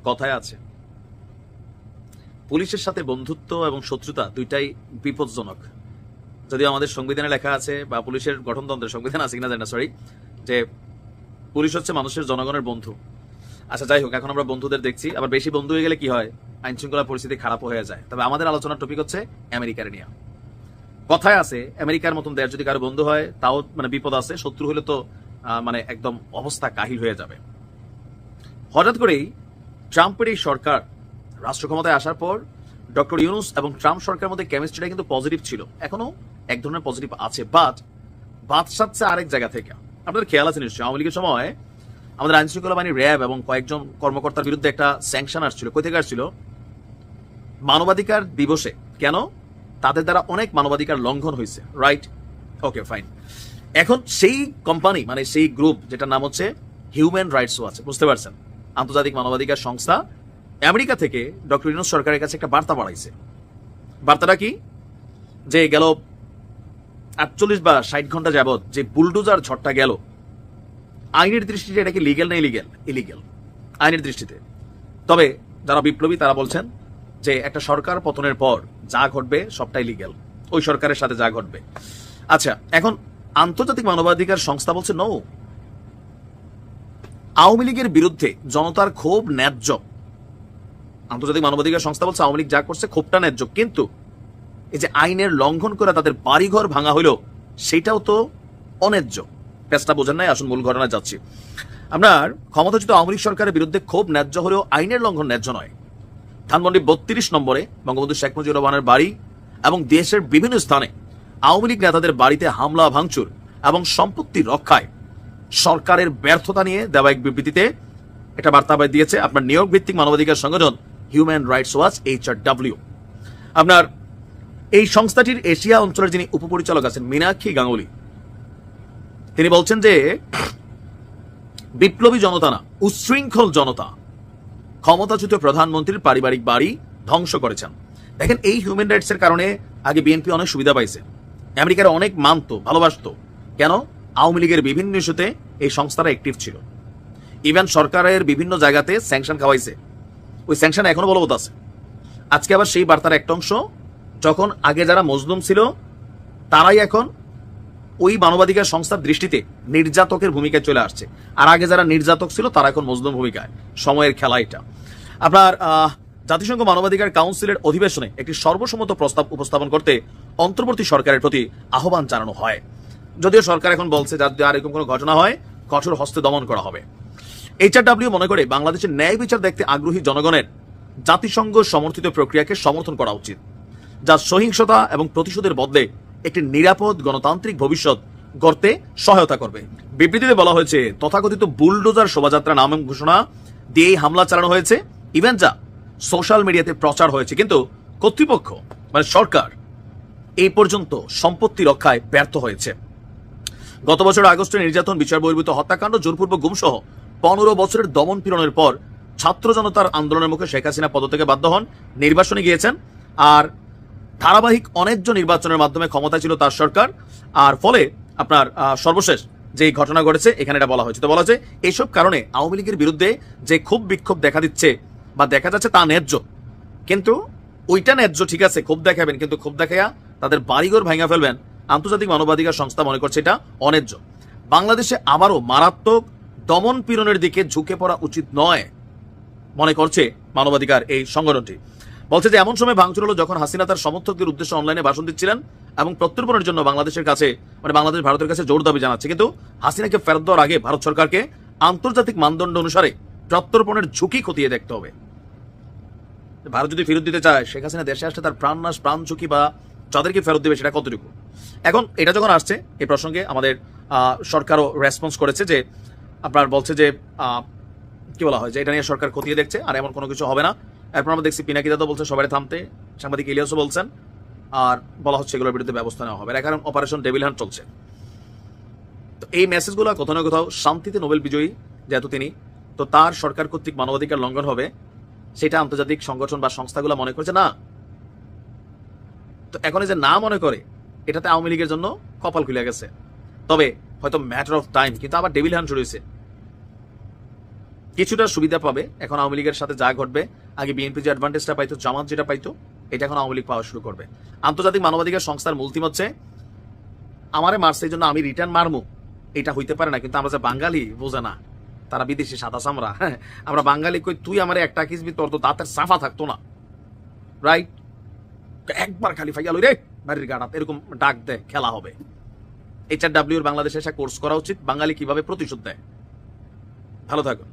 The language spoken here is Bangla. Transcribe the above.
কথায় আছে, পুলিশের সাথে বন্ধুত্ব এবং শত্রুতা দুইটাই বিপজ্জনক। যদিও আমাদের সংবিধানে লেখা আছে, বা পুলিশের গঠনতন্ত্রের সংবিধান আছে কিনা জানি না, সরি, যে পুলিশ হচ্ছে মানুষের, জনগণের বন্ধু। আচ্ছা যাই হোক, এখন আমরা বন্ধুদের দেখছি, আবার বেশি বন্ধু হয়ে গেলে কি হয়, আইন শৃঙ্খলা পরিস্থিতি খারাপ হয়ে যায়। তবে আমাদের আলোচনার টপিক হচ্ছে আমেরিকার নিয়ে। কথায় আছে, আমেরিকার মতন দেশ যদি কারো বন্ধু হয় তাও মানে বিপদ আছে, শত্রু হলে তো মানে একদম অবস্থা কাহিল হয়ে যাবে। হঠাৎ করেই ট্রাম্পের এই সরকার রাষ্ট্র ক্ষমতায় আসার পর ডক্টর ইউনুস এবং ট্রাম্প সরকারের মধ্যে কেমিস্ট্রিটা কিন্তু পজিটিভ ছিল, এখনো এক ধরনের পজিটিভ আছে, বাট বাদ সাধছে আরেক জায়গা থেকে। আপনাদের খেয়াল আছে নিশ্চয়ই, আওয়ামী লীগের সময় আমাদের আইন শৃঙ্খলা বাহিনী র্যাব এবং কয়েকজন কর্মকর্তার বিরুদ্ধে একটা স্যাংশন আসছিল। কই থেকে আসছিল? মানবাধিকার দিবসে। কেন? তাদের দ্বারা অনেক মানবাধিকার লঙ্ঘন হয়েছে, রাইট? Okay fine. এখন সেই কোম্পানি মানে সেই গ্রুপ যেটার নাম হচ্ছে হিউম্যান রাইটস ওয়াচ, বুঝতে পারছেন, আন্তর্জাতিক মানবাধিকার সংস্থা, আমেরিকা থেকে ডক্টর ইউনুস সরকারের কাছে একটা বার্তা বাড়াইছে। বার্তাটা কি? যে গেল 48 বা 60 ঘন্টা যাবৎ যে বুলডোজার ঝড়টা গেল, আইনের দৃষ্টিতে এটা কি লিগ্যাল না ইলিগ্যাল? ইলিগ্যাল আইনের দৃষ্টিতে। তবে যারা বিপ্লবী তারা বলছেন যে একটা সরকার পতনের পর যা ঘটবে সবটাই লিগ্যাল, ওই সরকারের সাথে যা ঘটবে। আচ্ছা, এখন আন্তর্জাতিক মানবাধিকার সংস্থা বলছে নো, আওয়ামী লীগের বিরুদ্ধে জনতার ক্ষোভ ন্যায্য। আন্তর্জাতিক মানবাধিকার সংস্থা বলছে আওয়ামী লীগ যা করছে ক্ষোভটা ন্যায্য, কিন্তু এই যে আইনের লঙ্ঘন করে তাদের বাড়িঘর ভাঙা হইল সেটাও তো অন্যায্য। পেছটা বোঝেন নাই, আসুন মূল ঘটনা যাচ্ছি। আপনার ক্ষমতাচ্যুত আওয়ামী লীগ সরকারের বিরুদ্ধে ক্ষোভ ন্যায্য হলেও আইনের লঙ্ঘন ন্যায্য নয়। ধানমন্ডি 32 নম্বরে বঙ্গবন্ধু শেখ মুজিবুর রহমানের বাড়ি এবং দেশের বিভিন্ন স্থানে আওয়ামী লীগ নেতাদের বাড়িতে হামলা ভাঙচুর এবং সম্পত্তি রক্ষায় সরকারের ব্যর্থতা নিয়ে দেওয়া এক বিবৃতিতে এটা বার্তা দিয়েছে আপনার নিউ ইয়র্ক ভিত্তিক মানবাধিকার সংগঠন হিউম্যান রাইটস ওয়াচ, HRW। আপনার এই সংস্থাটির এশিয়া অঞ্চলের যিনি উপপরিচালক আছেন মীনাক্ষী গাঙ্গুলি, তিনি বলছেন যে বিপ্লবী জনতা না, উচ্ছৃঙ্খল জনতা ক্ষমতাচ্যুত প্রধানমন্ত্রীর পারিবারিক বাড়ি ধ্বংস করেছেন। দেখেন, এই হিউম্যান রাইটস এর কারণে আগে বিএনপি অনেক সুবিধা পাইছে, আমেরিকার অনেক মানতো, ভালোবাসতো। কেন? আওয়ামী লীগের বিভিন্ন ইস্যুতে এই সংস্থাটা অ্যাক্টিভ ছিল। ইভেন সরকারের বিভিন্ন জায়গাতে স্যাংশন খাওয়াইছে, ওই স্যাংশন এখনো বলবৎ আছে। আজকে আবার সেই বার্তার একটা অংশ, যখন আগে যারা মজলুম ছিল তারাই এখন ওই মানবাধিকার সংস্থার দৃষ্টিতে নির্যাতকের ভূমিকায় চলে আসছে, আর আগে যারা নির্যাতক ছিল তারা এখন মজলুম ভূমিকায়। সময়ের খেলা এটা। আপনার জাতিসংঘ মানবাধিকার কাউন্সিলের অধিবেশনে একটি সর্বসম্মত প্রস্তাব উপস্থাপন করতে অন্তর্বর্তী সরকারের প্রতি আহ্বান জানানো হয়। যদিও সরকার এখন বলছে যাতে আর এরকম কোনো ঘটনা হয় কঠোর হস্তে দমন করা হবে। HRW মনে করে বাংলাদেশের ন্যায় বিচার দেখতে আগ্রহী জনগণের জাতিসংঘ সমর্থিত প্রক্রিয়াকে সমর্থন করা উচিত, যা সহিংসতা এবং প্রতিশোধের বদলে একটি নিরাপদ গণতান্ত্রিক ভবিষ্যৎ গড়তে সহায়তা করবে। বিবৃতিতে বলা হয়েছে, তথাকথিত বুলডোজার শোভাযাত্রা নাম ঘোষণা দিয়েই হামলা চালানো হয়েছে, ইভেন যা সোশ্যাল মিডিয়াতে প্রচার হয়েছে, কিন্তু কর্তৃপক্ষ মানে সরকার এই পর্যন্ত সম্পত্তি রক্ষায় ব্যর্থ হয়েছে। গত বছর আগস্টে নির্যাতন, বিচার বহির্ভূত হত্যাকাণ্ড, জোরপূর্বক গুমসহ 15 বছরের দমন পীড়নের পর ছাত্র জনতার আন্দোলনের মুখে শেখ হাসিনা পদত্যাগে বাধ্য হন, নির্বাসনে গিয়েছেন, আর ধারাবাহিক অনেকজ নির্বাচনের মাধ্যমে ক্ষমতা ছিল তার সরকার। আর ফলে আপনার সর্বশেষ যে ঘটনা ঘটেছে এখানে এটা বলা হয়েছে। তো বলা হয়েছে এইসব কারণে আওয়ামী লীগের বিরুদ্ধে যে ক্ষোভ বিক্ষোভ দেখা দিচ্ছে বা দেখা যাচ্ছে তা ন্যায্য, কিন্তু ওইটা ন্যায্য ঠিক আছে, ক্ষোভ দেখাবেন, কিন্তু ক্ষোভ দেখাইয়া তাদের বাড়িঘর ভাঙা ফেলবেন, আন্তর্জাতিক মানবাধিকার সংস্থা মনে করছে এটা অন্যায্য। বাংলাদেশে আবারও মারাত্মক দমন পীড়নের দিকে ঝুঁকে পড়া উচিত নয় মনে করছে মানবাধিকার এই সংগঠনটি। বলছে যে এমন সময় ভাঙচুর হলো যখন হাসিনা তার সমর্থকদের উদ্দেশ্যে অনলাইনে ভাষণ দিচ্ছিলেন এবং প্রত্যর্পণের জন্য বাংলাদেশের কাছে মানে বাংলাদেশ ভারতের কাছে জোর দাবি জানাচ্ছে, কিন্তু হাসিনাকে ফেরত দেওয়ার আগে ভারত সরকারকে আন্তর্জাতিক মানদণ্ড অনুসারে প্রত্যর্পণের ঝুঁকি খতিয়ে দেখতে হবে। ভারত যদি ফেরত দিতে চায়, শেখ হাসিনা দেশে আসলে তার প্রাণ নাশ, প্রাণ ঝুঁকি বা যাদেরকে ফেরত দেবে সেটা কতটুকু। এখন এটা যখন আসছে এই প্রসঙ্গে আমাদের সরকারও রেসপন্স করেছে, যে আপনার বলছে যে কি বলা হয় যে এটা নিয়ে সরকার খতিয়ে দেখছে আর এমন কোনো কিছু হবে না। এরপর আমরা দেখছি পিনাকি দাদা বলছে সবাই থামতে, সাংবাদিক ইলিয়াসও বলছেন, আর বলা হচ্ছে এগুলোর বিরুদ্ধে ব্যবস্থা নেওয়া হবে। কারণ অপারেশন ডেভিল হান্ট চলছে। তো এই মেসেজগুলো কোথাও না কোথাও শান্তিতে নোবেল বিজয়ী যেহেতু তিনি, তো তার সরকার কর্তৃক মানবাধিকার লঙ্ঘন হবে সেটা আন্তর্জাতিক সংগঠন বা সংস্থাগুলো মনে করছে না। তো এখন যে না মনে করে এটাতে আওয়ামী লীগের জন্য কপাল খুলে গেছে, তবে হয়তো ম্যাটার অফ টাইম, কিন্তু আবার ডেভিল হান্ট শুরু হয়েছে। কিছুটা সুবিধা পাবে। এখন আওয়ামী লীগের সাথে যা ঘটবে, আগে বিএনপি যে অ্যাডভান্টেজটা পাইতো, জামাত যেটা পাইতো, এটা এখন আওয়ামী লীগ পাওয়া শুরু করবে। আন্তর্জাতিক মানবাধিকার সংস্থার মূল থিম হচ্ছে আমারে মারছে এই জন্য আমি রিটার্ন মারমু, এটা হইতে পারে না। কিন্তু আমরা যে বাঙালি বোঝে না, তারা বিদেশি সাদা চামড়া, আমরা বাঙালি কই তুই আমারে একটা কিসবি, তোর তো দাঁতের সাফা থাকতো না, রাইট? একবার খালি ফাইয়া লই রে বাড়ির গাড়াত, এরকম ডাক দেয়, খেলা হবে। HRW বাংলাদেশে এসে কোর্স করা উচিত, বাঙালি কিভাবে প্রতিশোধ দেয়। ভালো থাকুন।